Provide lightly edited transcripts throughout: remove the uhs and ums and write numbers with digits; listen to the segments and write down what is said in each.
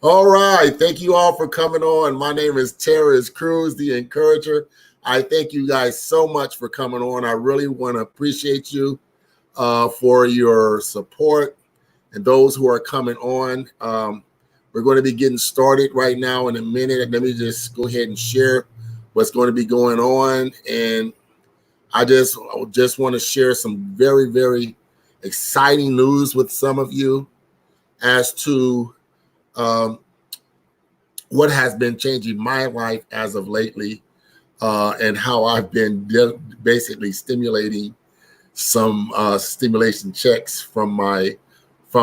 All right. Thank you all for coming on. My name is Terrence Cruz, the Encourager. I thank you guys so much for coming on. I really want to appreciate you for your support and those who are coming on. We're going to be getting started right now in a minute. Let me just go ahead and share what's going to be going on. And I just want to share some very, very exciting news with some of you as to what has been changing my life as of lately, and how I've been basically stimulating some stimulation checks from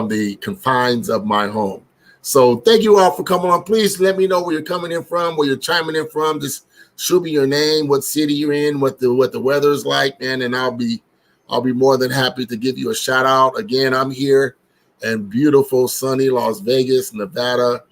the confines of my home. So thank you all for coming on. Please let me know where you're coming in from, where you're chiming in from. Just shoot me your name, what city you're in, what the weather's like, man, and I'll be more than happy to give you a shout out. Again, I'm here in beautiful, sunny Las Vegas, Nevada.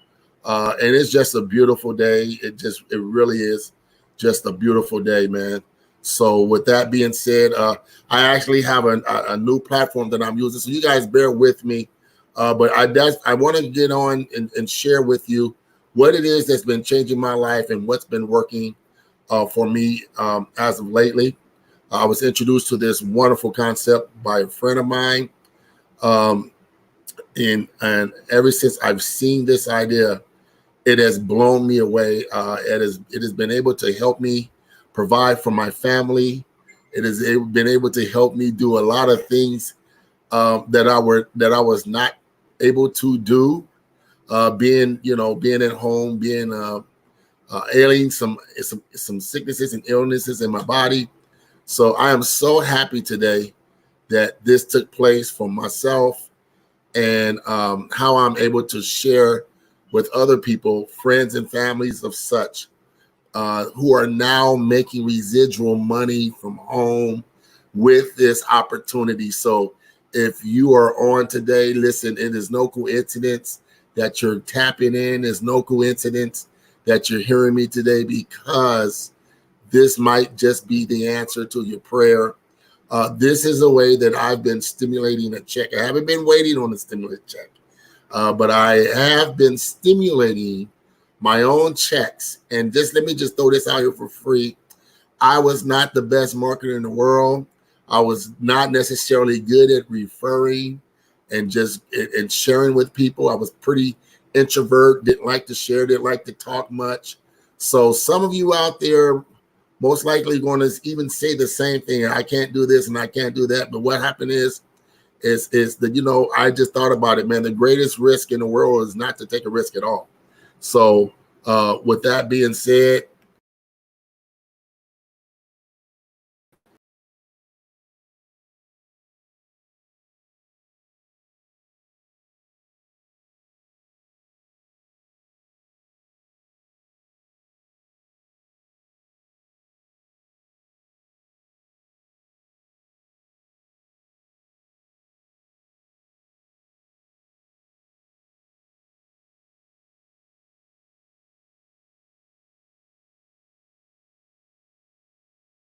And it's just a beautiful day. It really is just a beautiful day, man. So with that being said, I actually have a new platform that I'm using. So you guys bear with me. But I want to get on and share with you what it is that's been changing my life and what's been working for me as of lately. I was introduced to this wonderful concept by a friend of mine. And ever since I've seen this idea, it has blown me away. It has been able to help me provide for my family. It has been able to help me do a lot of things that I was not able to do. Being at home, ailing some sicknesses and illnesses in my body. So I am so happy today that this took place for myself, and how I'm able to share with other people, friends and families of such, who are now making residual money from home with this opportunity. So if you are on today, listen, it is no coincidence that you're tapping in. It's no coincidence that you're hearing me today, because this might just be the answer to your prayer. This is a way that I've been stimulating a check. I haven't been waiting on a stimulus check. But I have been stimulating my own checks. And let me throw this out here for free. I was not the best marketer in the world. I was not necessarily good at referring and sharing with people. I was pretty introvert, didn't like to share, didn't like to talk much. So some of you out there most likely going to even say the same thing. I can't do this and I can't do that. But what happened is that, I just thought about it, man. The greatest risk in the world is not to take a risk at all. So with that being said,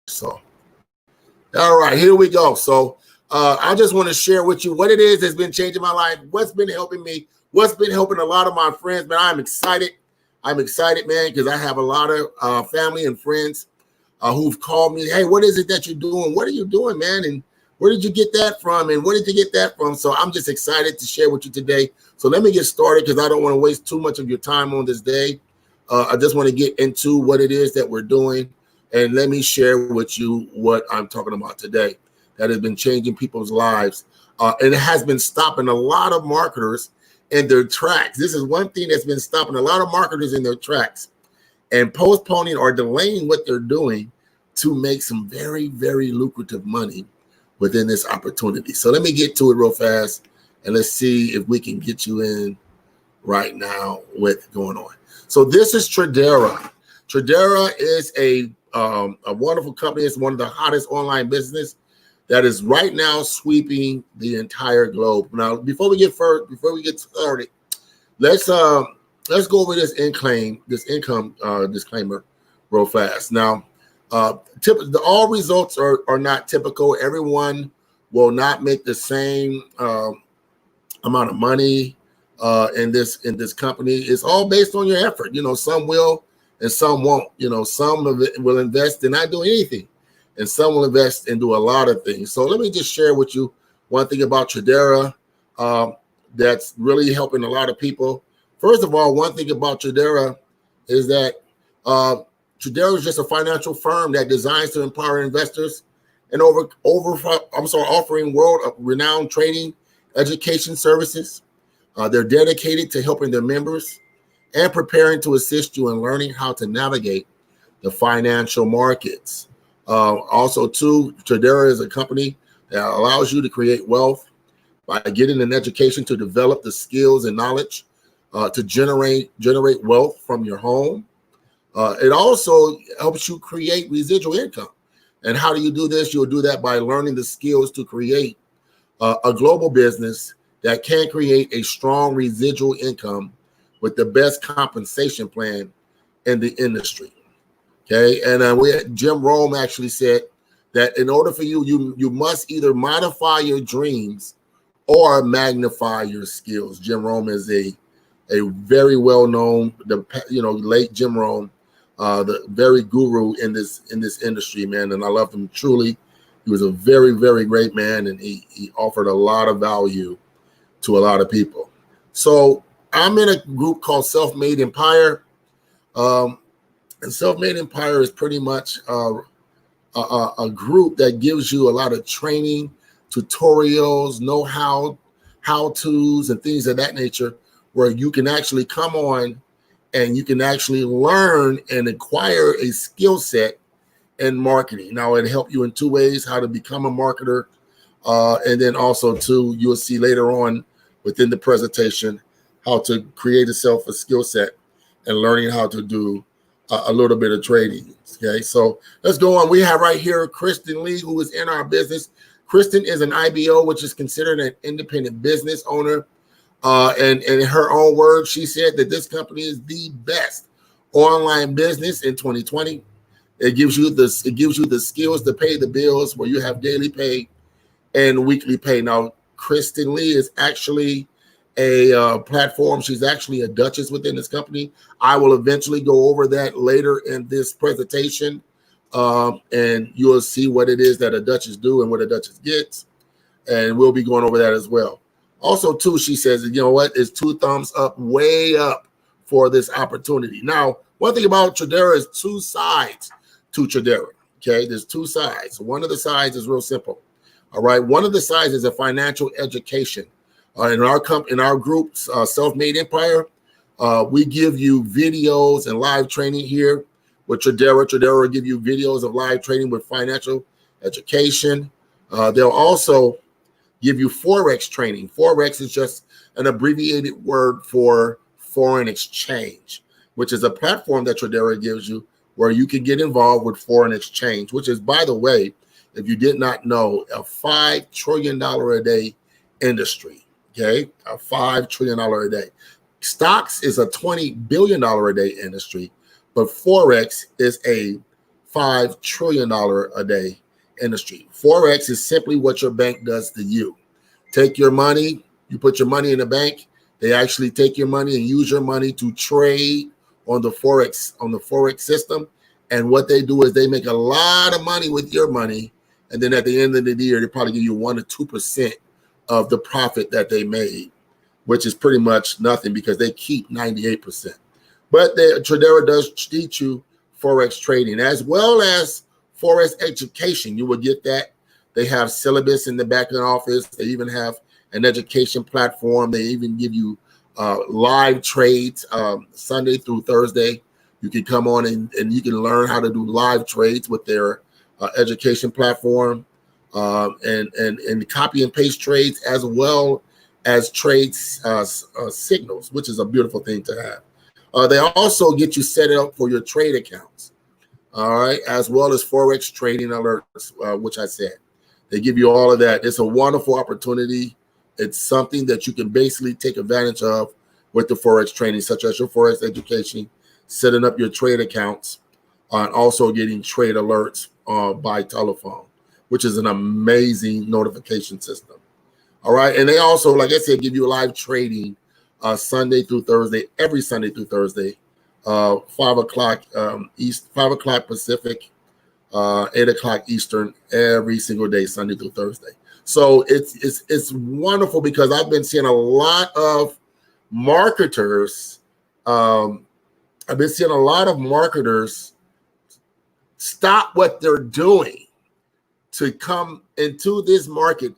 so all right, here we go. So I just want to share with you what it is that's been changing my life, what's been helping me, what's been helping a lot of my friends. Man, I'm excited, man, because I have a lot of family and friends who've called me. Hey, what is it that you're doing? What are you doing, man? And where did you get that from? And where did you get that from? So I'm just excited to share with you today. So let me get started, because I don't want to waste too much of your time on this day. I just want to get into what it is that we're doing. And let me share with you what I'm talking about today that has been changing people's lives. And it has been stopping a lot of marketers in their tracks. This is one thing that's been stopping a lot of marketers in their tracks and postponing or delaying what they're doing to make some very, very lucrative money within this opportunity. So let me get to it real fast, and let's see if we can get you in right now with going on. So this is Tadera. Tadera is a wonderful company. It's one of the hottest online business that is right now sweeping the entire globe. Now, before we get started, let's go over this income disclaimer real fast. Now, all results are not typical. Everyone will not make the same amount of money in this company. It's all based on your effort. Some will and some won't. Some of it will invest and not do anything, and some will invest and do a lot of things. So let me just share with you one thing about Tadera that's really helping a lot of people. First of all, one thing about Tadera is that Tadera is just a financial firm that designs to empower investors and offering world-renowned trading education services. They're dedicated to helping their members and preparing to assist you in learning how to navigate the financial markets. Also, too, Tadera is a company that allows you to create wealth by getting an education to develop the skills and knowledge to generate wealth from your home. It also helps you create residual income. And how do you do this? You'll do that by learning the skills to create a global business that can create a strong residual income with the best compensation plan in the industry. Okay, and Jim Rome actually said that in order for you must either modify your dreams or magnify your skills. Jim Rome is a very well-known, late Jim Rome, the very guru in this industry, man. And I loved him truly. He was a very, very great man, and he offered a lot of value to a lot of people. So I'm in a group called Self-Made Empire. And Self-Made Empire is pretty much a group that gives you a lot of training, tutorials, know-how, how-tos, and things of that nature, where you can actually come on and you can actually learn and acquire a skill set in marketing. Now, it'll help you in two ways: how to become a marketer, and then also, too, you'll see later on within the presentation how to create a skill set and learning how to do a little bit of trading. Okay, so let's go on. We have right here Kristen Lee, who is in our business. Kristen is an IBO, which is considered an independent business owner. And in her own words, she said that this company is the best online business in 2020. It gives you the skills to pay the bills, where you have daily pay and weekly pay. Now, Kristen Lee is actually a platform. She's actually a Duchess within this company. I will eventually go over that later in this presentation, and you'll see what it is that a Duchess do and what a Duchess gets, and we'll be going over that as well. Also, too, she says, you know what, it's 2 thumbs up, way up for this opportunity. Now, one thing about Tadera is 2 sides to Tadera. Okay, there's 2 sides. One of the sides is real simple. All right, one of the sides is a financial education. In our group, Self-Made Empire, we give you videos and live training here with Tadera. Tadera will give you videos of live training with financial education. They'll also give you Forex training. Forex is just an abbreviated word for foreign exchange, which is a platform that Tadera gives you where you can get involved with foreign exchange, which is, by the way, if you did not know, a $5 trillion a day industry. Okay, a $5 trillion a day. Stocks is a $20 billion a day industry, but Forex is a $5 trillion a day industry. Forex is simply what your bank does to you. Take your money, you put your money in the bank, they actually take your money and use your money to trade on the Forex system. And what they do is they make a lot of money with your money. And then at the end of the year, they probably give you 1 or 2% of the profit that they made, which is pretty much nothing because they keep 98%. But Tadera does teach you Forex trading as well as Forex education. You will get that. They have syllabus in the back of the office. They even have an education platform. They even give you live trades Sunday through Thursday. You can come on and you can learn how to do live trades with their education platform, and copy and paste trades as well as trades signals, which is a beautiful thing to have. They also get you set up for your trade accounts, all right, as well as Forex trading alerts, which I said. They give you all of that. It's a wonderful opportunity. It's something that you can basically take advantage of with the Forex training, such as your Forex education, setting up your trade accounts, and also getting trade alerts by telephone, which is an amazing notification system. All right. And they also, like I said, give you live trading Sunday through Thursday, every Sunday through Thursday, 5 o'clock East, 5 o'clock Pacific, 8 o'clock Eastern, every single day, Sunday through Thursday. So it's wonderful because I've been seeing a lot of marketers. I've been seeing a lot of marketers stop what they're doing to come into this market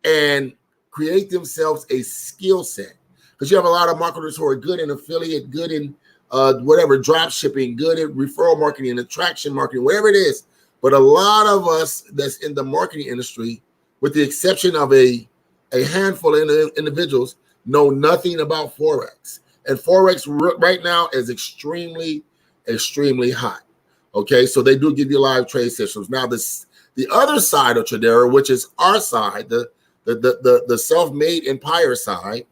and create themselves a skill set. Because you have a lot of marketers who are good in affiliate, good in whatever, drop shipping, good at referral marketing, attraction marketing, whatever it is. But a lot of us that's in the marketing industry, with the exception of a handful of individuals, know nothing about Forex. And Forex right now is extremely, extremely hot. Okay, so they do give you live trade sessions. Now, the other side of Tadera, which is our side, the self-made empire side,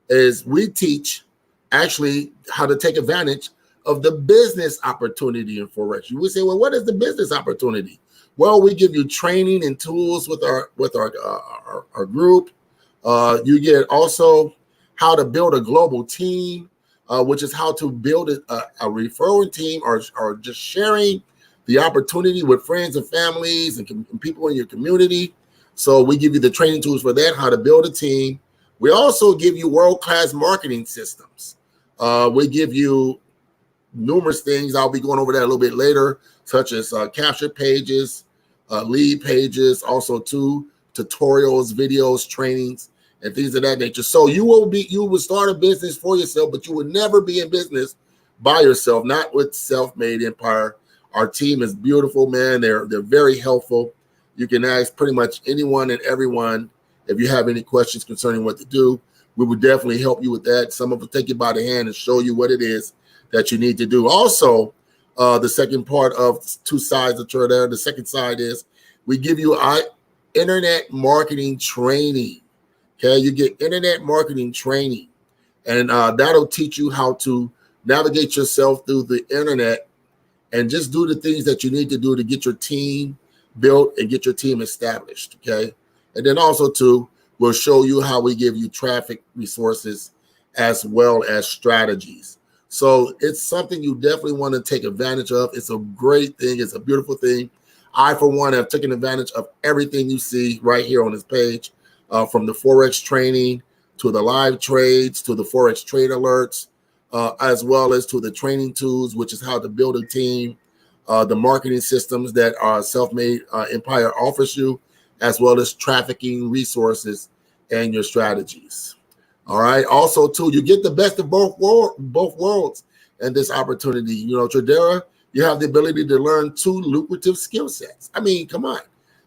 is we teach actually how to take advantage of the business opportunity in Forex. You would say, well, what is the business opportunity? Well, we give you training and tools with our group. You get also how to build a global team, which is how to build a referring team or just sharing the opportunity with friends and families and people in your community. So we give you the training tools for that, how to build a team. We also give you world-class marketing systems. We give you numerous things. I'll be going over that a little bit later, such as capture pages, lead pages, also tutorials, videos, trainings, and things of that nature. So you will start a business for yourself, but you will never be in business by yourself, not with Self-Made Empire. Our team is beautiful, man. They're very helpful. You can ask pretty much anyone and everyone if you have any questions concerning what to do. We would definitely help you with that. Some of us take you by the hand and show you what it is that you need to do. Also, the second part of two sides of Tadera, the second side is we give you our internet marketing training. Okay, you get internet marketing training, and that'll teach you how to navigate yourself through the internet and just do the things that you need to do to get your team built and get your team established. Okay, and then also too, we'll show you how we give you traffic resources as well as strategies. So it's something you definitely want to take advantage of. It's a great thing. It's a beautiful thing. I, for one, have taken advantage of everything you see right here on this page, from the Forex training to the live trades to the Forex trade alerts, as well as to the training tools, which is how to build a team, the marketing systems that our Self-Made Empire offers you, as well as trafficking resources and your strategies. All right. Also, too, you get the best of both worlds in this opportunity. You know, Tadera, you have the ability to learn 2 lucrative skill sets. I mean, come on.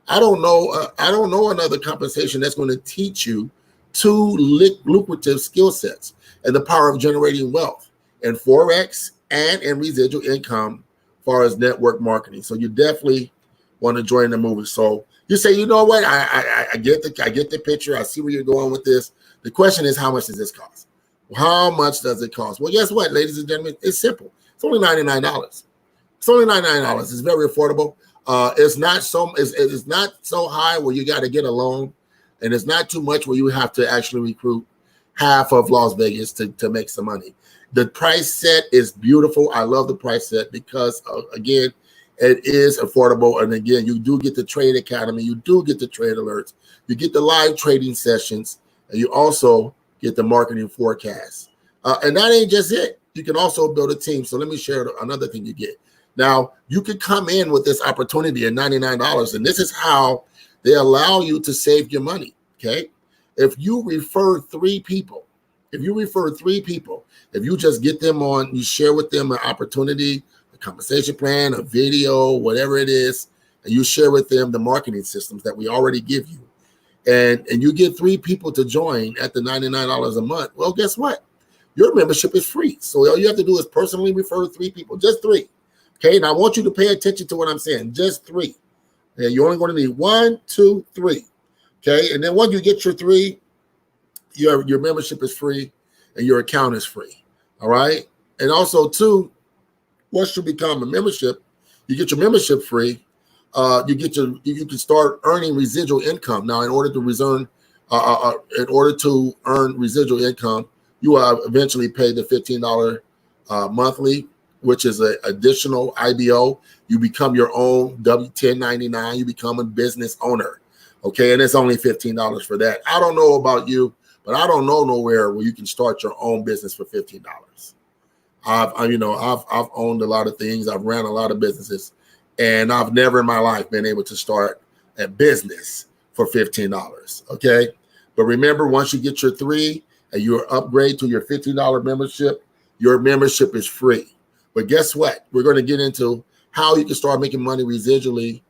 I don't know another compensation that's going to teach you 2 lucrative skill sets and the power of generating wealth in Forex and in residual income as far as network marketing. So you definitely want to join the movement. So you say, you know what? I get the picture. I see where you're going with this. The question is, how much does this cost? How much does it cost? Well, guess what, ladies and gentlemen? It's simple. It's only $99. It's only $99. It's very affordable. It's not so high where you got to get a loan, and it's not too much where you have to actually recruit half of Las Vegas to make some money. The price set is beautiful. I love the price set because, again, it is affordable. And again, you do get the Trade Academy. You do get the trade alerts. You get the live trading sessions. And you also get the marketing forecast. And that ain't just it. You can also build a team. So let me share another thing you get. Now, you can come in with this opportunity at $99. And this is how they allow you to save your money. Okay. If you refer 3 people, if you just get them on, you share with them an opportunity, a compensation plan, a video, whatever it is, and you share with them the marketing systems that we already give you. And you get 3 people to join at the $99 a month. Well, guess what? Your membership is free. So all you have to do is personally refer 3 people, just 3. Okay, and I want you to pay attention to what I'm saying, just 3. And you're only going to need 1, 2, 3. Okay, and then once you get your 3, your membership is free and your account is free. All right, and also too, once you become a membership, you get your membership free. You can start earning residual income. Now, in order to earn residual income, you will eventually pay the $15 monthly, which is an additional IBO. You become your own W-1099. You become a business owner. Okay, and it's only $15 for that. I don't know about you, but I don't know nowhere where you can start your own business for $15. I've owned a lot of things. I've ran a lot of businesses, and I've never in my life been able to start a business for $15. Okay, but remember, once you get your 3 and you upgrade to your $15 membership, your membership is free. But guess what? We're going to get into how you can start making money residually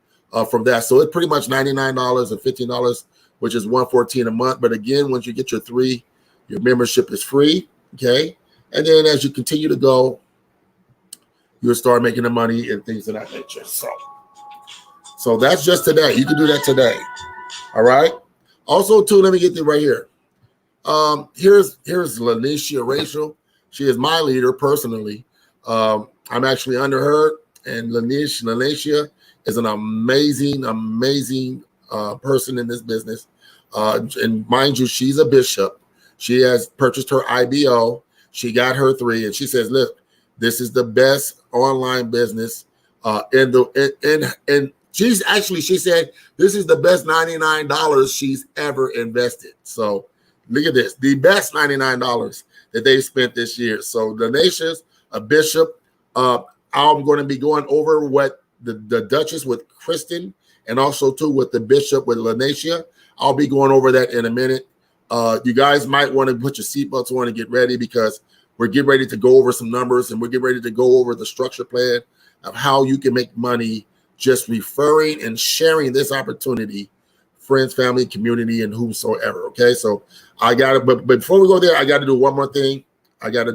from that. So it's pretty much $99 and $15, which is $114 a month. But again, once you get your 3, your membership is free. Okay. And then as you continue to go, you'll start making the money and things of that nature. So that's just today. You can do that today. All right. Also, too, let me get this right here. Here's Lanisha Rachel. She is my leader personally. I'm actually under her, and Lanisha is an amazing person in this business. And mind you, she's a bishop. She has purchased her IBO. She got her 3, and she says, "Look, this is the best online business." And she said this is the best $99 she's ever invested. So look at this, the best $99 that they spent this year. So the nation's a bishop. I'm going to be going over what the Duchess with Kristen, and also too with the bishop with Lanisha. I'll be going over that in a minute. You guys might want to put your seatbelts on and get ready, because we're getting ready to go over some numbers, and we're getting ready to go over the structure plan of how you can make money just referring and sharing this opportunity, friends, family, community, and whomsoever. Okay, so I got it. But before we go there, I got to do one more thing. I gotta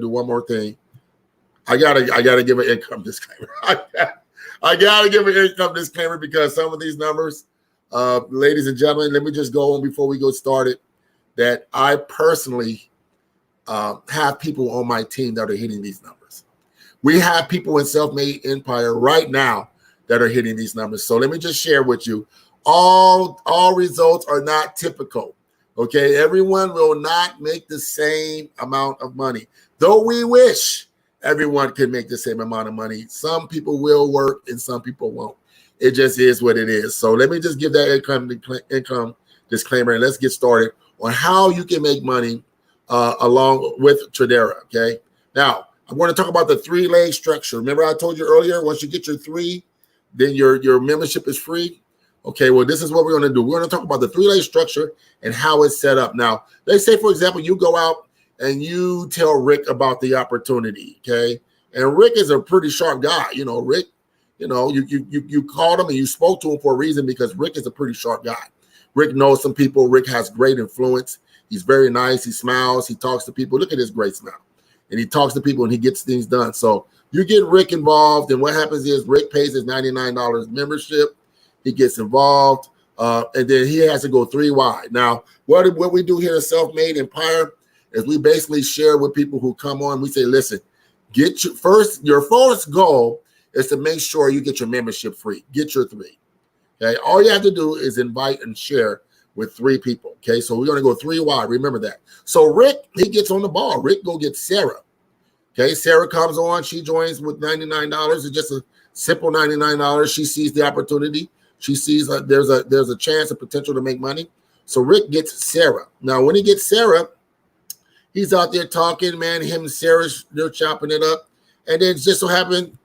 give an income disclaimer. I gotta give an income disclaimer, because some of these numbers, ladies and gentlemen, let me just go on before we go started, that I personally have people on my team that are hitting these numbers. We have people in Self-Made Empire right now that are hitting these numbers. So let me just share with you, all results are not typical. Okay, everyone will not make the same amount of money, though we wish everyone could make the same amount of money. Some people will work and some people won't. It just is what it is. So let me just give that income disclaimer, and let's get started on how you can make money along with Tadera. Okay, now I'm going to talk about the 3-leg structure. Remember I told you earlier, once you get your 3, then your membership is free. Okay, well, this is what we're going to do. We're going to talk about the 3-leg structure and how it's set up. Now, let's say, for example, you go out and you tell Rick about the opportunity, okay? And Rick is a pretty sharp guy. You know, Rick, you called him and you spoke to him for a reason, because Rick is a pretty sharp guy. Rick knows some people. Rick has great influence. He's very nice. He smiles. He talks to people. Look at his great smile. And he talks to people and he gets things done. So you get Rick involved, and what happens is Rick pays his $99 membership. He gets involved, and then he has to go 3 wide. Now, what we do here at Self-Made Empire is we basically share with people who come on. We say, listen, your first goal is to make sure you get your membership free. Get your 3. Okay, all you have to do is invite and share with 3 people. Okay, so we're going to go 3 wide. Remember that. So Rick, he gets on the ball. Rick go get Sarah. Okay, Sarah comes on. She joins with $99. It's just a simple $99. She sees the opportunity. She sees there's a chance, a potential to make money. So Rick gets Sarah. Now, when he gets Sarah, he's out there talking, man. Him and Sarah, they're chopping it up. And then just so happened,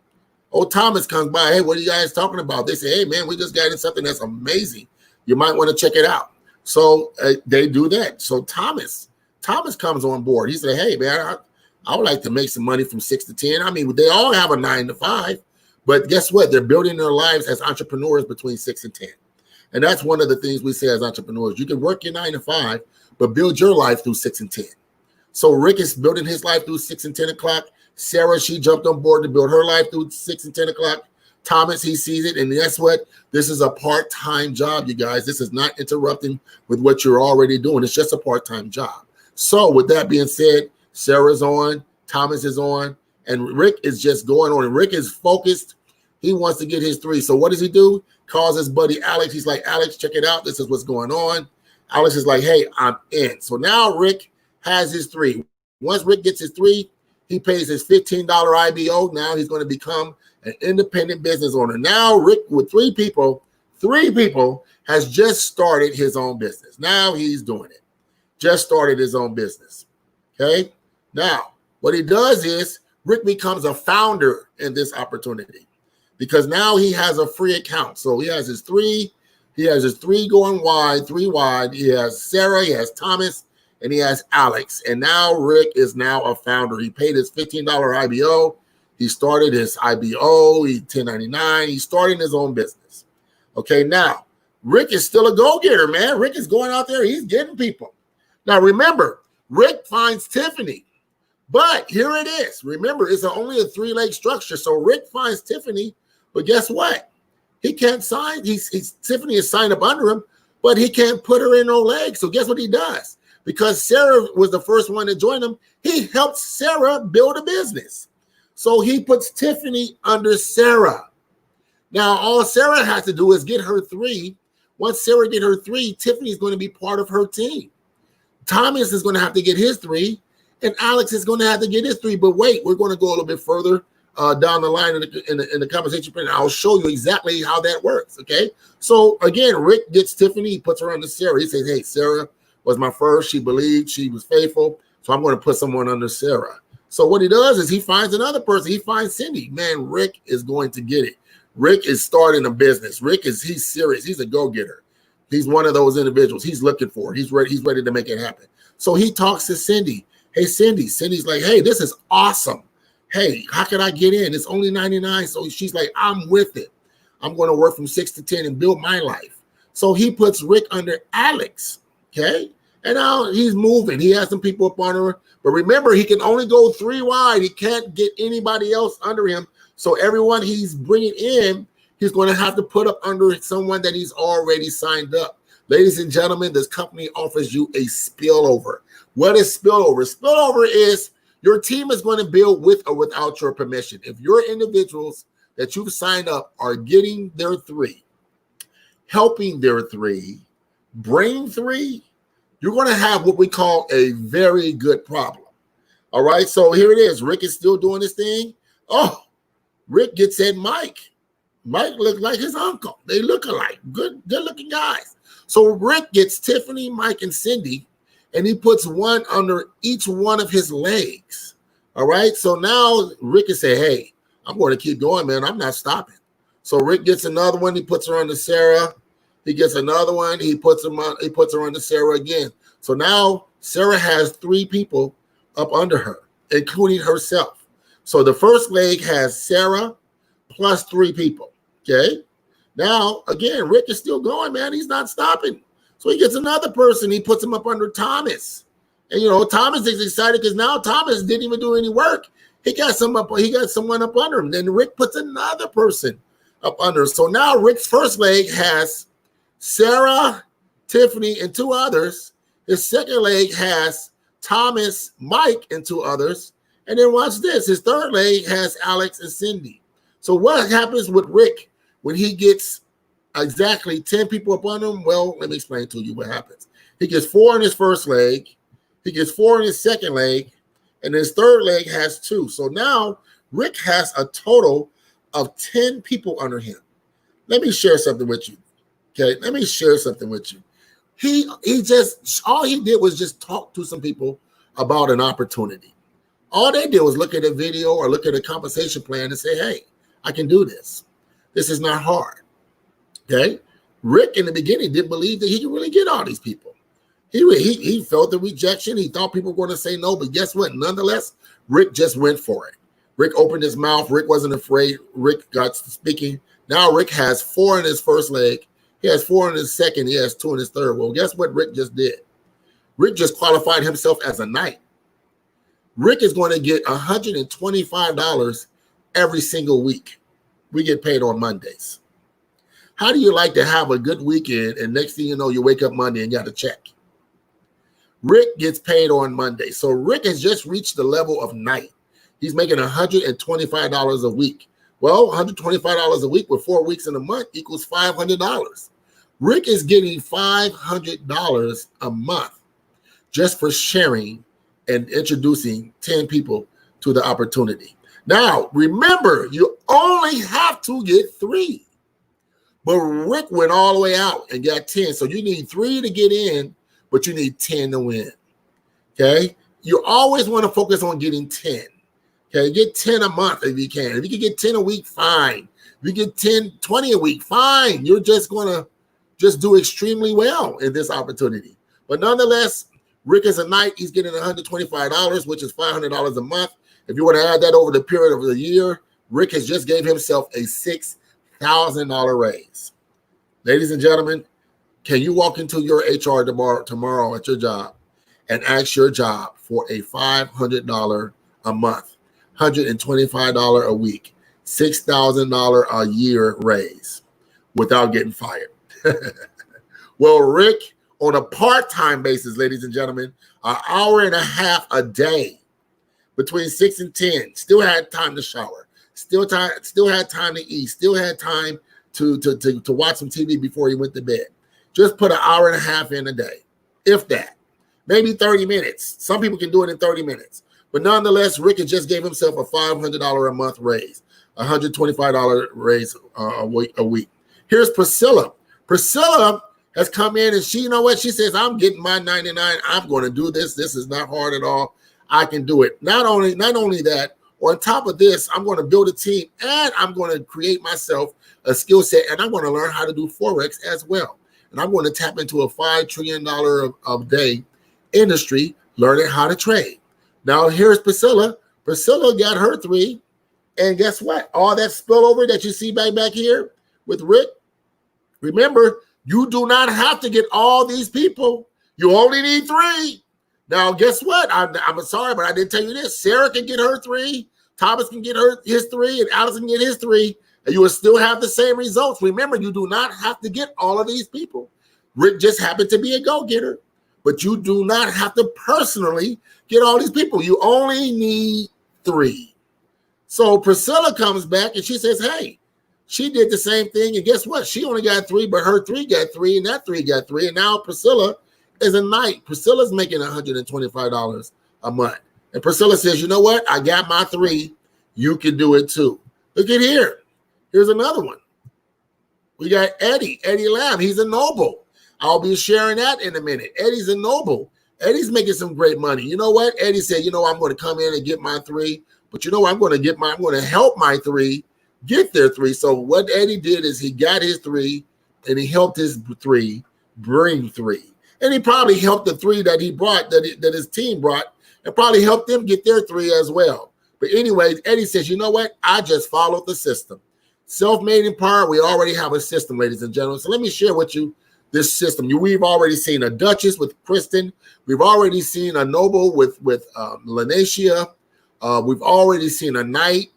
old Thomas comes by. Hey, what are you guys talking about? They say, hey, man, we just got in something that's amazing. You might want to check it out. So they do that. So Thomas comes on board. He said, hey, man, I would like to make some money from 6 to 10. I mean, they all have a 9 to 5. But guess what? They're building their lives as entrepreneurs between 6 and 10. And that's one of the things we say as entrepreneurs. You can work your 9 to 5, but build your life through 6 and 10. So Rick is building his life through 6 and 10 o'clock. Sarah, she jumped on board to build her life through 6 and 10 o'clock. Thomas, he sees it. And guess what? This is a part-time job, you guys. This is not interrupting with what you're already doing. It's just a part-time job. So with that being said, Sarah's on, Thomas is on, and Rick is just going on. And Rick is focused. He wants to get his 3. So what does he do? Calls his buddy Alex. He's like, Alex, check it out. This is what's going on. Alex is like, hey, I'm in. So now Rick has his 3. Once Rick gets his 3, he pays his $15 IBO. Now he's going to become an independent business owner. Now Rick, with 3 people, has just started his own business. Now he's doing it. Just started his own business. Okay. Now, what he does is Rick becomes a founder in this opportunity because now he has a free account. So he has his 3. He has his 3 going wide, 3 wide. He has Sarah, he has Thomas, and he has Alex. And now Rick is now a founder. He paid his $15 IBO. He started his IBO. He 1099. He's starting his own business. Okay, now Rick is still a go-getter, man. Rick is going out there. He's getting people. Now, remember, Rick finds Tiffany, but here it is. Remember, it's only a 3-leg structure. So Rick finds Tiffany, but guess what? He can't sign. Tiffany is signed up under him, but he can't put her in no legs. So guess what he does? Because Sarah was the first one to join him, he helps Sarah build a business. So he puts Tiffany under Sarah. Now, all Sarah has to do is get her 3. Once Sarah get her 3, Tiffany is going to be part of her team. Thomas is going to have to get his 3, and Alex is going to have to get his 3. But wait, we're going to go a little bit further down the line in the conversation. I'll show you exactly how that works. Okay. So again, Rick gets Tiffany, he puts her under Sarah. He says, hey, Sarah was my first. She believed, she was faithful. So I'm going to put someone under Sarah. So what he does is he finds another person. He finds Cindy. Man, Rick is going to get it. Rick is starting a business. He's serious. He's a go-getter. He's one of those individuals he's looking for. He's ready to make it happen. So he talks to Cindy. Hey, Cindy. Cindy's like, hey, this is awesome. Hey, how can I get in? It's only 99. So she's like, I'm with it. I'm going to work from 6 to 10 and build my life. So he puts Rick under Alex. Okay. And now he's moving. He has some people up under her. But remember, he can only go 3 wide. He can't get anybody else under him. So everyone he's bringing in, he's going to have to put up under someone that he's already signed up. Ladies and gentlemen, this company offers you a spillover. What is spillover? Spillover is your team is going to build with or without your permission. If your individuals that you've signed up are getting their 3, helping their 3, bring 3, you're going to have what we call a very good problem. All right, so here it is. Rick is still doing his thing. Oh, Rick gets at Mike. Mike looks like his uncle. They look alike. Good-looking guys. So Rick gets Tiffany, Mike, and Cindy, and he puts one under each one of his legs. All right, so now Rick can say, hey, I'm going to keep going, man. I'm not stopping. So Rick gets another one. He puts her under Sarah. He gets another one. He puts her under Sarah again. So now Sarah has 3 people up under her, including herself. So the first leg has Sarah plus 3 people. Okay. Now, again, Rick is still going, man. He's not stopping. So he gets another person. He puts him up under Thomas. And, Thomas is excited because now Thomas didn't even do any work. He got someone up under him. Then Rick puts another person up under. So now Rick's first leg has Sarah, Tiffany, and 2 others. His second leg has Thomas, Mike, and 2 others. And then watch this. His third leg has Alex and Cindy. So what happens with Rick when he gets exactly 10 people up on him? Well, let me explain to you what happens. He gets 4 in his first leg. He gets 4 in his second leg. And his third leg has 2. So now Rick has a total of 10 people under him. Let me share something with you. Okay, let me share something with you. All he did was just talk to some people about an opportunity. All they did was look at a video or look at a compensation plan and say, hey, I can do this. This is not hard. Okay. Rick in the beginning didn't believe that he could really get all these people. He felt the rejection. He thought people were going to say no, but guess what? Nonetheless, Rick just went for it. Rick opened his mouth. Rick wasn't afraid. Rick got speaking. Now Rick has 4 in his first leg. He has 4 in his second. He has 2 in his third. Well, guess what Rick just did? Rick just qualified himself as a knight. Rick is going to get $125 every single week. We get paid on Mondays. How do you like to have a good weekend and next thing you know, you wake up Monday and got a check? Rick gets paid on Monday. So Rick has just reached the level of knight. He's making $125 a week. Well, $125 a week with 4 weeks in a month equals $500. Rick is getting $500 a month just for sharing and introducing 10 people to the opportunity. Now, remember, you only have to get 3. But Rick went all the way out and got 10. So you need 3 to get in, but you need 10 to win. Okay? You always want to focus on getting 10. Okay? Get 10 a month if you can. If you can get 10 a week, fine. If you get 10, 20 a week, fine. You're just going to just do extremely well in this opportunity. But nonetheless, Rick is a knight. He's getting $125, which is $500 a month. If you want to add that over the period of the year, Rick has just gave himself a $6,000 raise. Ladies and gentlemen, can you walk into your HR tomorrow at your job and ask your job for a $500 a month, $125 a week, $6,000 a year raise without getting fired? Well, Rick, on a part-time basis, ladies and gentlemen, an hour and a half a day between 6 and 10, still had time to shower, still had time to eat, still had time to watch some TV before he went to bed. Just put an hour and a half in a day, if that. Maybe 30 minutes. Some people can do it in 30 minutes. But nonetheless, Rick just gave himself a $500 a month raise, $125 raise a week. Here's Priscilla. Priscilla has come in and she, you know what? She says, I'm getting my 99. I'm going to do this. This is not hard at all. I can do it. Not only that, on top of this, I'm going to build a team and I'm going to create myself a skill set and I'm going to learn how to do Forex as well. And I'm going to tap into a $5 trillion a day industry, learning how to trade. Now, here's Priscilla. Priscilla got her 3. And guess what? All that spillover that you see back here with Rick, remember, you do not have to get all these people. You only need 3. Now, guess what? I'm sorry, but I didn't tell you this. Sarah can get her 3. Thomas can get his 3. And Allison can get his 3. And you will still have the same results. Remember, you do not have to get all of these people. Rick just happened to be a go-getter. But you do not have to personally get all these people. You only need 3. So Priscilla comes back and she says, hey, she did the same thing. And guess what? She only got 3, but her 3 got 3, and that 3 got 3. And now Priscilla is a knight. Priscilla's making $125 a month. And Priscilla says, you know what? I got my 3. You can do it too. Look at here. Here's another one. We got Eddie Lamb. He's a noble. I'll be sharing that in a minute. Eddie's a noble. Eddie's making some great money. You know what? Eddie said, you know, I'm going to come in and get my 3, but you know what? I'm going to help my 3 get their 3. So what Eddie did is he got his 3 and he helped his 3 bring 3. And he probably helped the 3 that he brought, that his team brought, and probably helped them get their 3 as well. But anyway, Eddie says, you know what? I just followed the system. Self-made in part, we already have a system, ladies and gentlemen. So let me share with you this system. We've already seen a Duchess with Kristen. We've already seen a Noble with Lanacia. We've already seen a Knight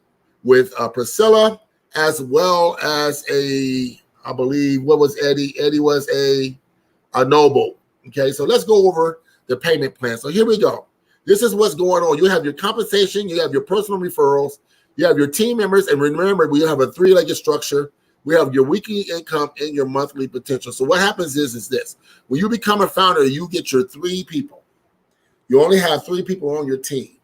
with Priscilla, as well as I believe, what was Eddie? Eddie was a Noble. Okay, so let's go over the payment plan. So here we go. This is what's going on. You have your compensation, you have your personal referrals, you have your team members, and remember, we have a 3-legged structure. We have your weekly income and your monthly potential. So what happens is this. When you become a founder, you get your 3 people. You only have 3 people on your team.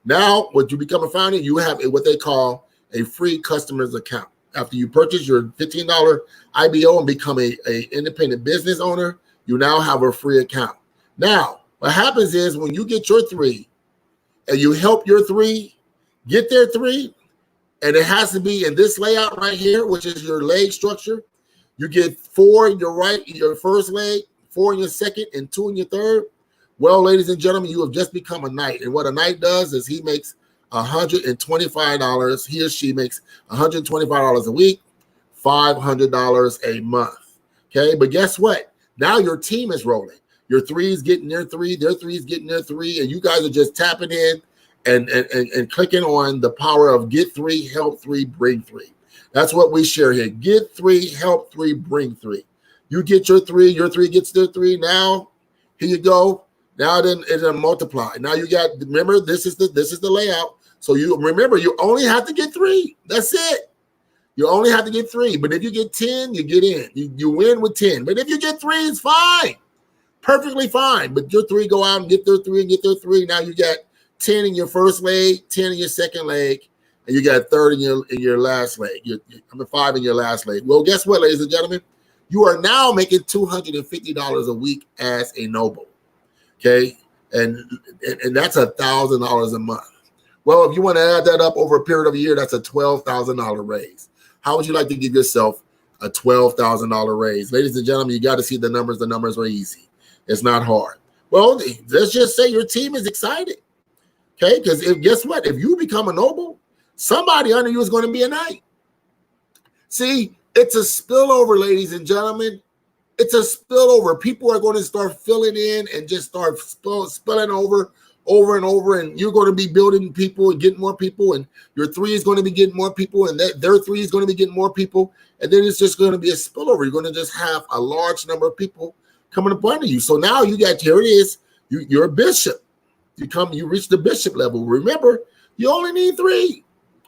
Now, when you become a founder, you have what they call a free customers account. After you purchase your $15 IBO and become a independent business owner, you now have a free account. Now, what happens is when you get your 3 and you help your 3 get their 3, and it has to be in this layout right here, which is your leg structure. You get 4 in your first leg, 4 in your second, and 2 in your third. Well, ladies and gentlemen, you have just become a knight. And what a knight does is he makes $125. He or she makes $125 a week, $500 a month. Okay, but guess what? Now your team is rolling. Your 3 is getting their 3, their 3 is getting their 3, and you guys are just tapping in and clicking on the power of get 3, help 3, bring 3. That's what we share here. Get 3, help 3, bring 3. You get your 3 gets their 3. Now, here you go. Now then it'll multiply. Now you got, remember, this is the layout. So you remember, you only have to get 3. That's it. You only have to get 3. But if you get 10, you get in. You win with 10. But if you get 3, it's fine. Perfectly fine. But your three go out and get their three and get their three. Now you got 10 in your first leg, 10 in your second leg, and you got 30 in your last leg. 5 in your last leg. Well, guess what, ladies and gentlemen? You are now making $250 a week as a noble. Okay, and that's $1,000 a month. Well, if you want to add that up over a period of a year, that's a $12,000 raise. How would you like to give yourself a $12,000 raise? Ladies and gentlemen, you got to see the numbers. The numbers are easy. It's not hard. Well, let's just say your team is excited. Okay, because guess what? If you become a noble, somebody under you is going to be a knight. See, it's a spillover, ladies and gentlemen. It's a spillover. People are going to start filling in and just start spilling over and over, and you're going to be building people and getting more people, and your three is going to be getting more people, and their three is going to be getting more people, and then it's just going to be a spillover. You're going to just have a large number of people coming up under you. So now you got, here it is, you're a bishop. You reach the bishop level. Remember, you only need 3.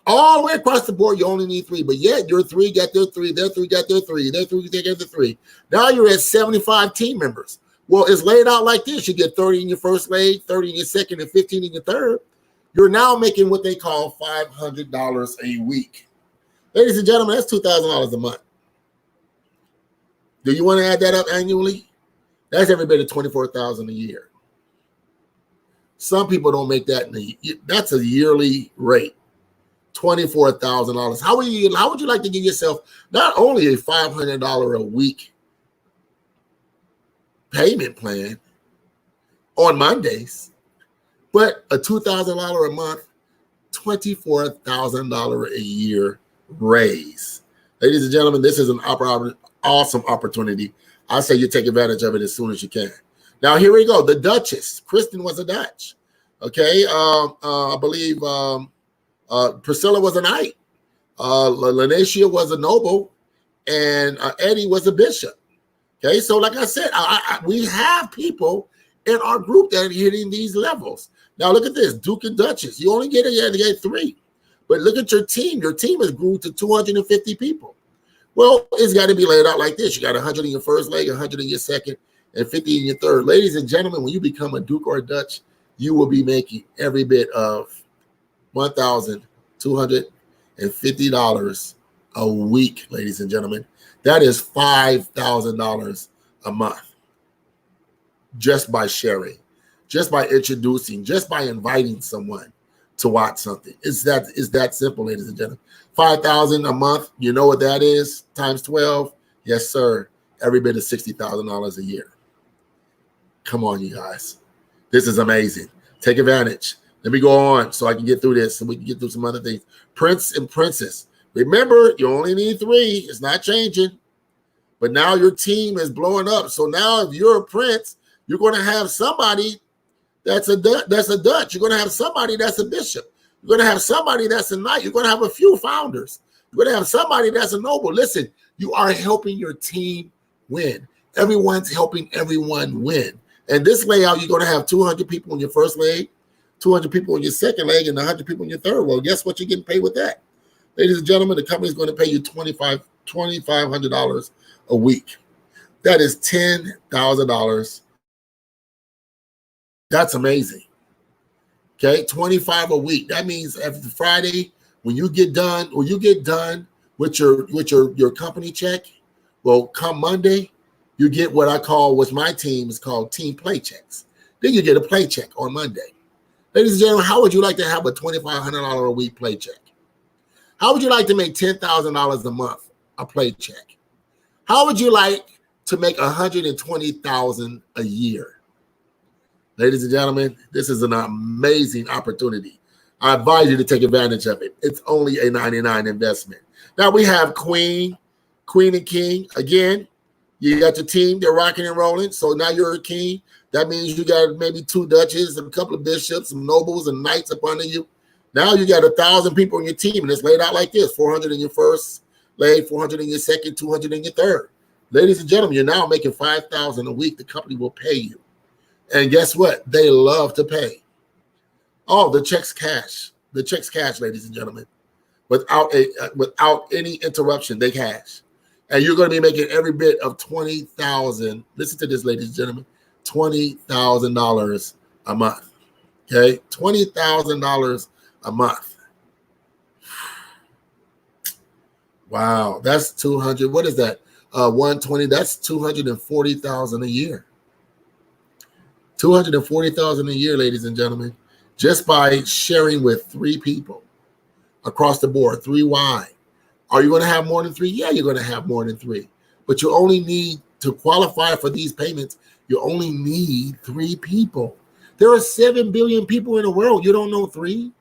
All the way across the board, you only need 3. But yet your 3 got their 3, their 3 got their 3, their 3 got their 3. Now you're at 75 team members. Well, it's laid out like this. You get 30 in your first leg, 30 in your second, and 15 in your third. You're now making what they call $500 a week. Ladies and gentlemen, that's $2,000 a month. Do you want to add that up annually? That's every bit of $24,000 a year. Some people don't make that. That's a yearly rate, $24,000. How would you like to give yourself not only a $500 a week payment plan on Mondays, but a $2,000 a month, $24,000 a year raise? Ladies and gentlemen, this is an awesome opportunity. I say you take advantage of it as soon as you can. Now, here we go. The Duchess. Kristen was a Dutch. Okay. I believe Priscilla was a knight. Lanacia was a noble. And Eddie was a bishop. Okay. So like I said, we have people in our group that are hitting these levels. Now, look at this. Duke and Duchess. You only get 3. But look at your team. Your team has grew to 250 people. Well, it's got to be laid out like this. You got 100 in your first leg, 100 in your second, and 50 in your third. Ladies and gentlemen, when you become a Duke or a Dutch, you will be making every bit of $1,250 a week, ladies and gentlemen. That is $5,000 a month just by sharing, just by introducing, just by inviting someone to watch something. It's that simple, ladies and gentlemen. $5,000 a month, you know what that is, times 12? Yes, sir. Every bit of $60,000 a year. Come on, you guys. This is amazing. Take advantage. Let me go on so I can get through this and we can get through some other things. Prince and Princess. Remember, you only need 3. It's not changing. But now your team is blowing up. So now if you're a prince, you're going to have somebody that's a Dutch. You're going to have somebody that's a bishop. You're going to have somebody that's a knight. You're going to have a few founders. You're going to have somebody that's a noble. Listen, you are helping your team win. Everyone's helping everyone win. And this layout, you're going to have 200 people in your first leg, 200 people in your second leg, and 100 people in your third. Well, guess what? You're getting paid with that. Ladies and gentlemen, the company is going to pay you $2,500 a week. That is $10,000. That's amazing. Okay, 25 a week. That means every Friday, when you get done with your company check, well, come Monday, you get what my team is called team play checks. Then you get a play check on Monday. Ladies and gentlemen, how would you like to have a $2,500 a week play check? How would you like to make $10,000 a month a play check? How would you like to make $120,000 a year? Ladies and gentlemen, this is an amazing opportunity. I advise you to take advantage of it. It's only a $99 investment. Now we have Queen and King. Again, you got your team, they're rocking and rolling. So now you're a king. That means you got maybe 2 duchesses, a couple of bishops, some nobles and knights up under you. Now you got 1,000 people in your team, and it's laid out like this: 400 in your first leg, 400 in your second, 200 in your third. Ladies and gentlemen, you're now making $5,000 a week. The company will pay you. And guess what? They love to pay. Oh, the check's cash. The check's cash, ladies and gentlemen. Without any interruption, they cash. And you're going to be making every bit of $20,000. Listen to this, ladies and gentlemen. $20,000 a month. Okay, $20,000 a month. Wow, that's 200. What is that? 120. That's 240,000 a year. 240,000 a year, ladies and gentlemen, just by sharing with 3 people across the board, 3 wide. Are you going to have more than 3? Yeah, you're going to have more than 3. But you only need to qualify for these payments. You only need 3 people. There are 7 billion people in the world. You don't know 3?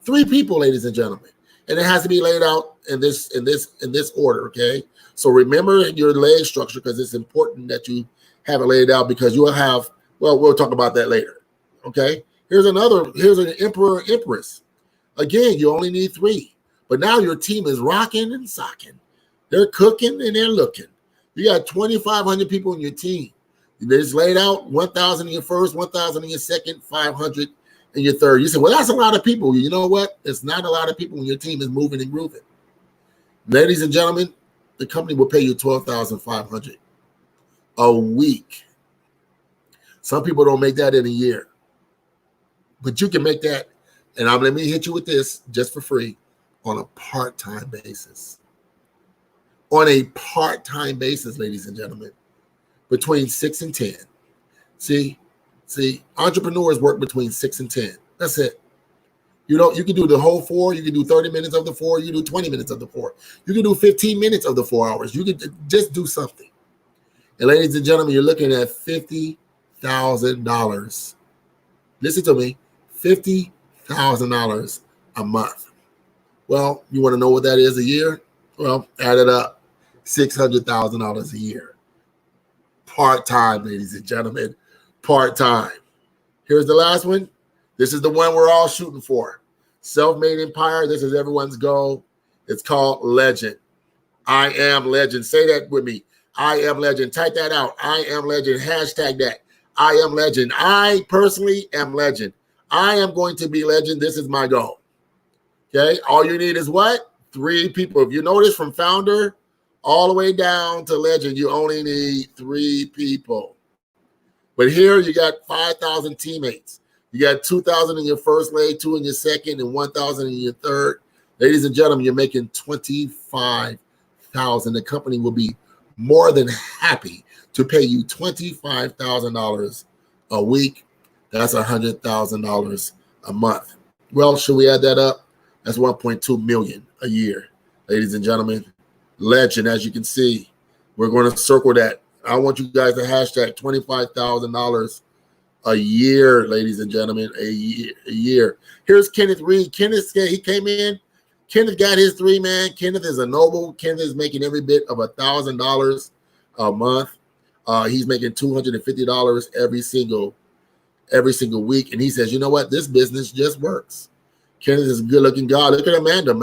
3 people, ladies and gentlemen. And it has to be laid out in this order, okay? So remember your leg structure, because it's important that you have it laid out, because you will have, well, we'll talk about that later, okay? Here's an emperor, empress. Again, you only need 3. But now your team is rocking and socking. They're cooking and they're looking. You got 2,500 people in your team. It's laid out 1,000 in your first, 1,000 in your second, 500 in your third. You say, well, that's a lot of people. You know what? It's not a lot of people when your team is moving and grooving. Ladies and gentlemen, the company will pay you $12,500 a week. Some people don't make that in a year, but you can make that. And let me hit you with this just for free on a part-time basis. On a part-time basis, ladies and gentlemen, between 6 and 10. See, entrepreneurs work between 6 and 10. That's it. You can do the whole 4. You can do 30 minutes of the 4. You can do 20 minutes of the 4. You can do 15 minutes of the 4 hours. You can just do something. And ladies and gentlemen, you're looking at $50,000. Listen to me, $50,000 a month. Well, you want to know what that is a year? Well, add it up. $600,000 a year. Part-time, ladies and gentlemen. Part-time. Here's the last one. This is the one we're all shooting for. Self-made empire. This is everyone's goal. It's called Legend. I am legend. Say that with me. I am legend. Type that out. I am legend. Hashtag that. I am legend. I personally am legend. I am going to be legend. This is my goal. Okay. All you need is what? 3 people. If you notice, from founder all the way down to legend, you only need 3 people. But here you got 5,000 teammates. You got 2,000 in your first leg, 2 in your second, and 1,000 in your third. Ladies and gentlemen, you're making $25,000. The company will be more than happy to pay you $25,000 a week. That's $100,000 a month. Well, should we add that up? That's 1.2 million a year, ladies and gentlemen. Legend, as you can see, we're going to circle that. I want you guys to hashtag $25,000 a year, ladies and gentlemen, a year. Here's Kenneth Reed. Kenneth, he came in. Kenneth got his 3, man. Kenneth is a noble. Kenneth is making every bit of $1,000 a month. He's making $250 every single week. And he says, you know what? This business just works. Kenneth is a good-looking guy. Look at Amanda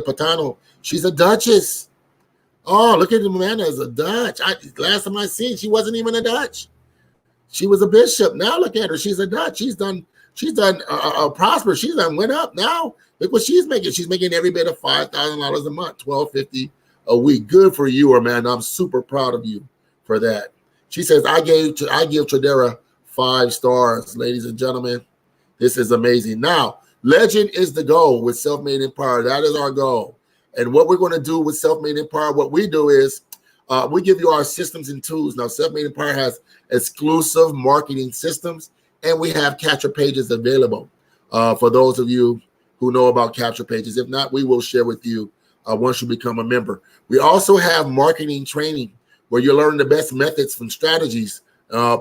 Patano. She's a Duchess. Oh, look at Amanda as a Dutch. Last time I seen, she wasn't even a Dutch. She was a bishop. Now look at her. She's a Dutch. She's done prosper. She's done went up. Now look what she's making. She's making every bit of $5,000 a month, $1,250 a week. Good for you, Amanda. I'm super proud of you for that. She says, I give Tadera 5 stars, ladies and gentlemen. This is amazing. Now, legend is the goal with Self-Made Empire. That is our goal. And what we're going to do with Self-Made Empire, what we do is we give you our systems and tools. Now, Self-Made Empire has exclusive marketing systems, and we have capture pages available for those of you who know about capture pages. If not, we will share with you once you become a member. We also have marketing training where you learn the best methods from strategies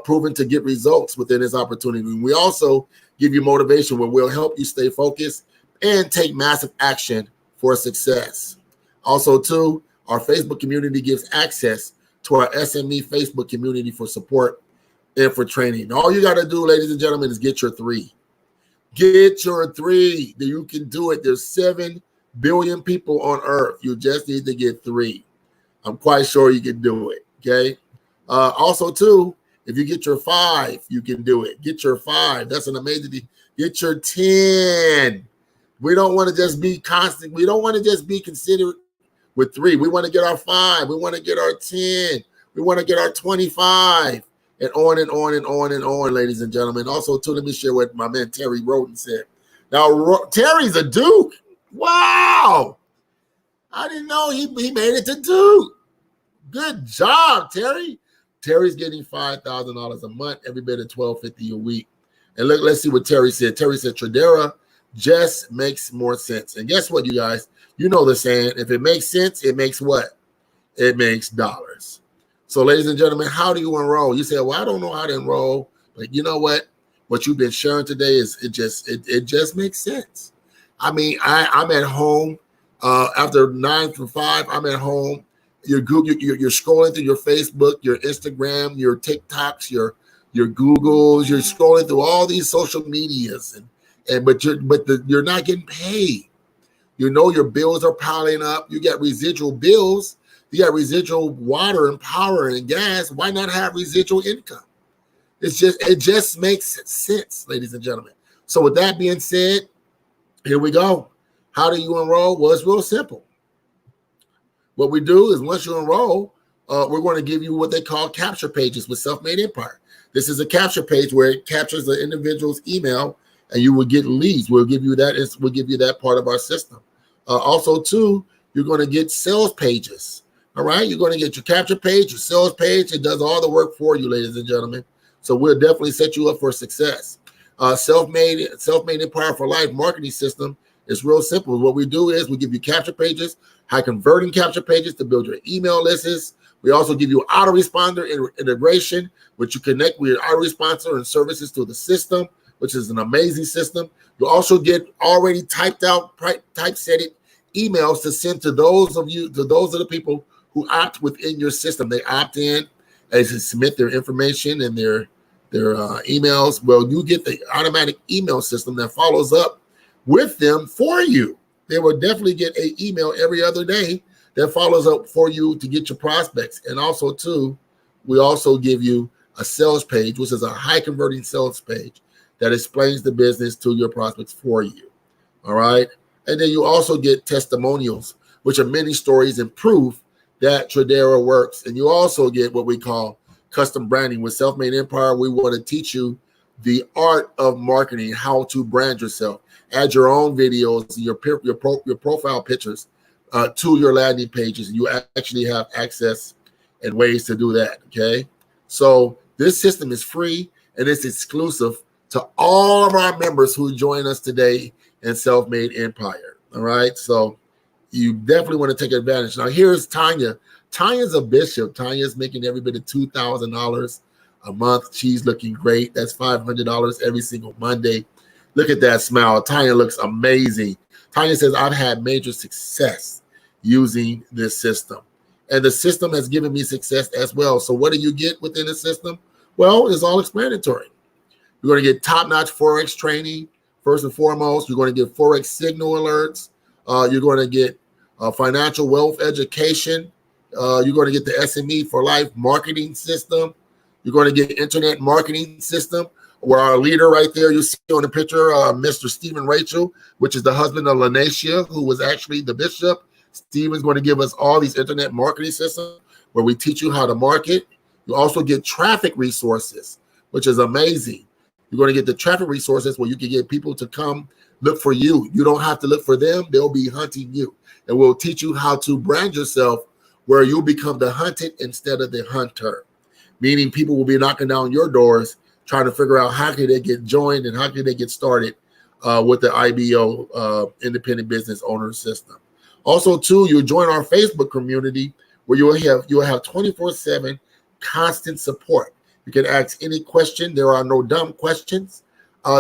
proven to get results within this opportunity. We also give you motivation where we'll help you stay focused and take massive action for success. Also, too, our Facebook community gives access to our SME Facebook community for support and for training. All you got to do, ladies and gentlemen, is get your 3. Get your 3. You can do it. There's 7 billion people on earth. You just need to get 3. I'm quite sure you can do it, okay? Also, too, if you get your 5, you can do it. Get your 5. That's an amazing thing. Get your 10. We don't want to just be constant. We don't want to just be considerate with 3. We want to get our 5. We want to get our 10. We want to get our 25. and on and on and on and on, ladies and gentlemen. Also, too, let me share what my man Terry Roden said. Now, Terry's a Duke. Wow. I didn't know he made it to Duke. Good job, Terry. Terry's getting $5,000 a month, every bit of $12.50 a week. And let's see what Terry said. Terry said, Tadera just makes more sense. And guess what, you guys? You know the saying, if it makes sense, it makes what? It makes dollars. So, ladies and gentlemen, how do you enroll? You say, well, I don't know how to enroll. But you know what? What you've been sharing today is it just makes sense. I mean, I'm at home after 9 to 5. I'm at home. You're scrolling through your Facebook, your Instagram, your TikToks, your Googles. You're scrolling through all these social medias, but you're not getting paid. You know your bills are piling up. You got residual bills. You got residual water and power and gas. Why not have residual income? It just makes sense, ladies and gentlemen. So with that being said, here we go. How do you enroll? Well, it's real simple. What we do is once you enroll, we're going to give you what they call capture pages with Self-Made Empire. This is a capture page where it captures the individual's email, and you will get leads. We'll give you that. We'll give you that part of our system. Also, too, you're going to get sales pages. All right, you're going to get your capture page, your sales page. It does all the work for you, ladies and gentlemen. So we'll definitely set you up for success. Self-Made Empire for Life marketing system is real simple. What we do is we give you capture pages, high converting capture pages to build your email lists. We also give you autoresponder integration, which you connect with your autoresponder and services to the system, which is an amazing system. You also get already typesetted emails to send to those of the people who opt within your system. They opt in, they submit their information and their emails. Well, you get the automatic email system that follows up with them for you. They will definitely get an email every other day that follows up for you to get your prospects. And also, too, we also give you a sales page, which is a high converting sales page that explains the business to your prospects for you. All right. And then you also get testimonials, which are many stories and proof that Tadera works. And you also get what we call custom branding. With Self-Made Empire, we want to teach you the art of marketing, how to brand yourself. Add your own videos, your profile pictures to your landing pages. You actually have access and ways to do that, okay? So this system is free and it's exclusive to all of our members who join us today in Self-Made Empire, all right? So you definitely want to take advantage. Now, here's Tanya. Tanya's a bishop. Tanya's making every bit of $2,000 a month. She's looking great. That's $500 every single Monday. Look at that smile. Tanya looks amazing. Tanya says, I've had major success using this system. And the system has given me success as well. So what do you get within the system? Well, it's all explanatory. You're going to get top-notch Forex training, first and foremost. You're going to get Forex signal alerts. You're going to get financial wealth education. You're going to get the SME for Life marketing system. You're going to get internet marketing system, where our leader right there, you see on the picture, Mr. Stephen Rachel, which is the husband of Lanacia, who was actually the bishop. Stephen's going to give us all these internet marketing systems where we teach you how to market. You also get traffic resources, which is amazing. You're going to get the traffic resources where you can get people to come look for you. You don't have to look for them. They'll be hunting you. And we'll teach you how to brand yourself where you'll become the hunted instead of the hunter, meaning people will be knocking down your doors trying to figure out how can they get joined and how can they get started with the IBO, Independent Business Owner System. Also, too, you'll join our Facebook community where you'll have 24/7 constant support. You can ask any question. There are no dumb questions.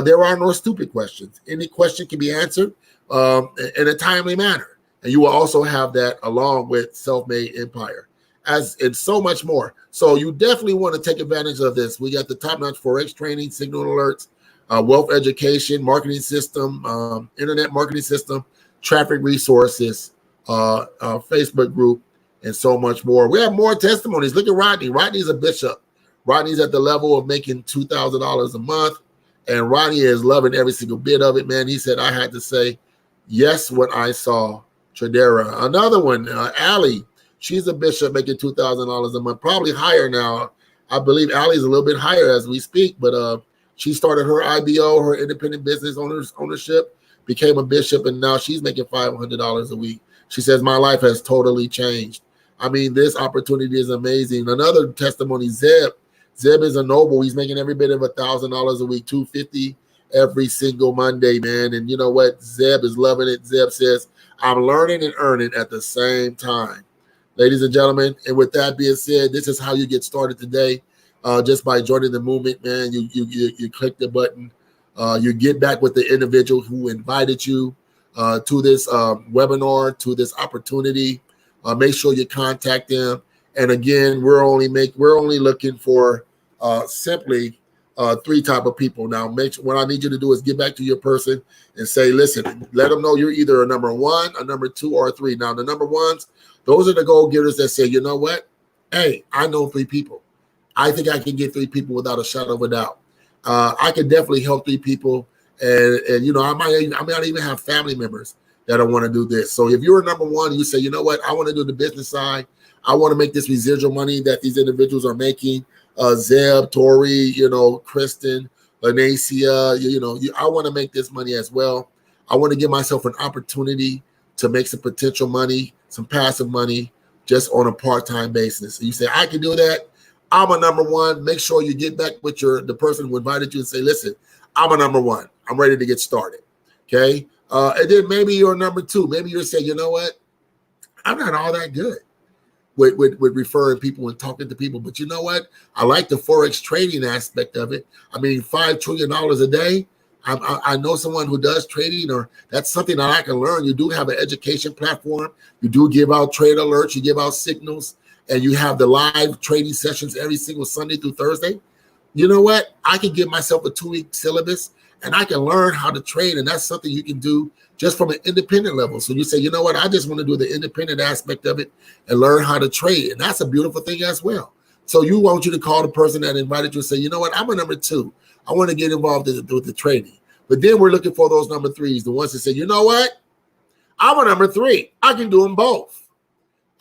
There are no stupid questions. Any question can be answered in a timely manner. And you will also have that along with Self-Made Empire, and so much more. So you definitely want to take advantage of this. We got the top-notch Forex training, signal alerts, wealth education, marketing system, internet marketing system, traffic resources, Facebook group, and so much more. We have more testimonies. Look at Rodney. Rodney's a bishop. Rodney's at the level of making $2,000 a month, and Rodney is loving every single bit of it, man. He said, I had to say yes when I saw Tadera. Another one, Allie. She's a bishop making $2,000 a month, probably higher now I believe Allie's a little bit higher as we speak, but she started her IBO, her independent business ownership, became a bishop, and now she's making $500 a week. She says, my life has totally changed. I mean, this opportunity is amazing. Another testimony, Zeb. Zeb is a noble. He's making every bit of $1,000 a week, $250 every single Monday, man. And you know what? Zeb is loving it. Zeb says, I'm learning and earning at the same time. Ladies and gentlemen, and with that being said, this is how you get started today. Just by joining the movement, man. You click the button. You get back with the individual who invited you to this webinar, to this opportunity. Make sure you contact them. And again, we're only looking for simply three type of people. Now, what I need you to do is get back to your person and say, listen, let them know you're either a number one, a number two, or a three. Now, the number ones, those are the goal-getters that say, you know what? Hey, I know three people. I think I can get three people without a shadow of a doubt. I can definitely help three people. And you know, I might even have family members that I want to do this. So if you're a number one, you say, you know what? I want to do the business side. I want to make this residual money that these individuals are making. Zeb, Tori, you know, Kristen, Lanacia, I want to make this money as well. I want to give myself an opportunity to make some potential money, some passive money, just on a part-time basis. And you say, I can do that. I'm a number one. Make sure you get back with the person who invited you and say, listen, I'm a number one. I'm ready to get started. Okay. And then maybe you're a number two. Maybe you're saying, you know what? I'm not all that good with referring people and talking to people. But you know what? I like the Forex trading aspect of it. I mean, $5 trillion a day. I know someone who does trading, or that's something that I can learn. You do have an education platform. You do give out trade alerts. You give out signals. And you have the live trading sessions every single Sunday through Thursday. You know what? I can give myself a 2-week syllabus and I can learn how to trade. And that's something you can do just from an independent level. So you say, you know what? I just want to do the independent aspect of it and learn how to trade. And that's a beautiful thing as well. So you want you to call the person that invited you and say, you know what? I'm a number two. I want to get involved with the trading. But then we're looking for those number threes, the ones that say, you know what? I'm a number three. I can do them both.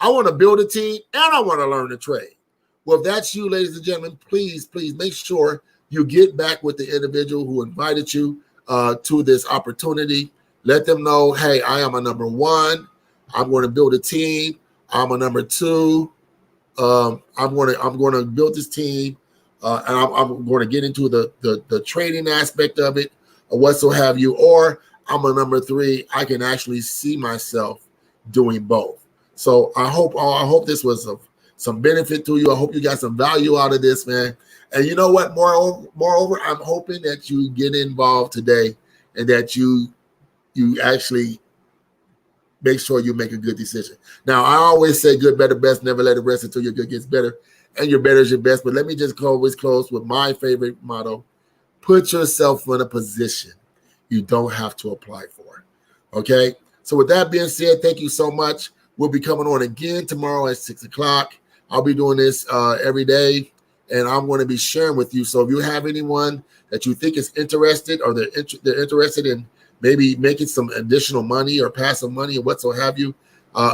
I want to build a team and I want to learn to trade. Well, if that's you, ladies and gentlemen, please make sure you get back with the individual who invited you to this opportunity. Let them know, hey, I am a number one. I'm going to build a team. I'm a number two. I'm going to build this team, and I'm going to get into the trading aspect of it, or what so have you. Or I'm a number three. I can actually see myself doing both. So I hope this was of some benefit to you. I hope you got some value out of this, man. And you know what? Moreover, I'm hoping that you get involved today and that you actually make sure you make a good decision. Now, I always say good, better, best. Never let it rest until your good gets better. And your better is your best. But let me just always close with my favorite motto. Put yourself in a position you don't have to apply for. Okay? So with that being said, thank you so much. We'll be coming on again tomorrow at 6 o'clock. I'll be doing this every day, and I'm going to be sharing with you. So if you have anyone that you think is interested, or they're interested in maybe making some additional money or passive money or what so have you,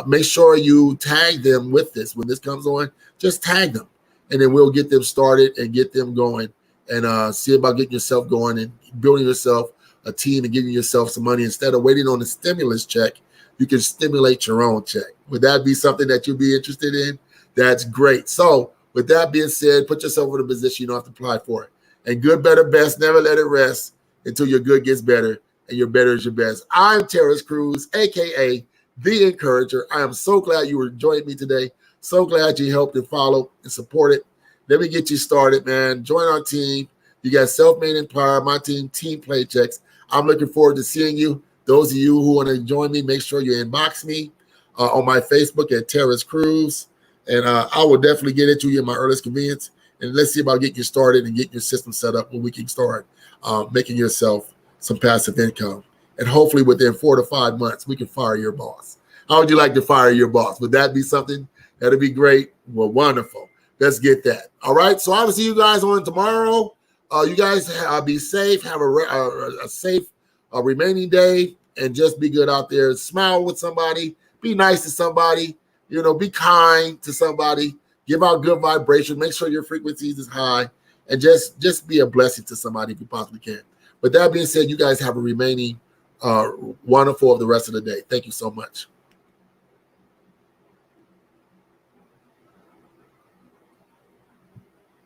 make sure you tag them with this. When this comes on, just tag them, and then we'll get them started and get them going, and see about getting yourself going and building yourself a team and giving yourself some money. Instead of waiting on a stimulus check, you can stimulate your own check. Would that be something that you'd be interested in? That's great. So with that being said, put yourself in a position you don't have to apply for it. And good, better, best, never let it rest until your good gets better and your better is your best. I'm Terrence Cruz, a.k.a. The Encourager. I am so glad you were joining me today. So glad you helped and followed and supported. Let me get you started, man. Join our team. You got Self-Made Empire, my team, Team Playchecks. I'm looking forward to seeing you. Those of you who want to join me, make sure you inbox me on my Facebook at Terrence Cruz. And I will definitely get it to you in my earliest convenience. And let's see about getting you started and getting your system set up where we can start making yourself some passive income. And hopefully within 4 to 5 months, we can fire your boss. How would you like to fire your boss? Would that be something? That'd be great. Well, wonderful. Let's get that. All right. So I will see you guys on tomorrow. You guys be safe. Have a safe remaining day, and just be good out there. Smile with somebody. Be nice to somebody. Be kind to somebody. Give out good vibration. Make sure your frequencies is high, and just be a blessing to somebody if you possibly can. But that being said, you guys have a remaining wonderful of the rest of the day. Thank you so much.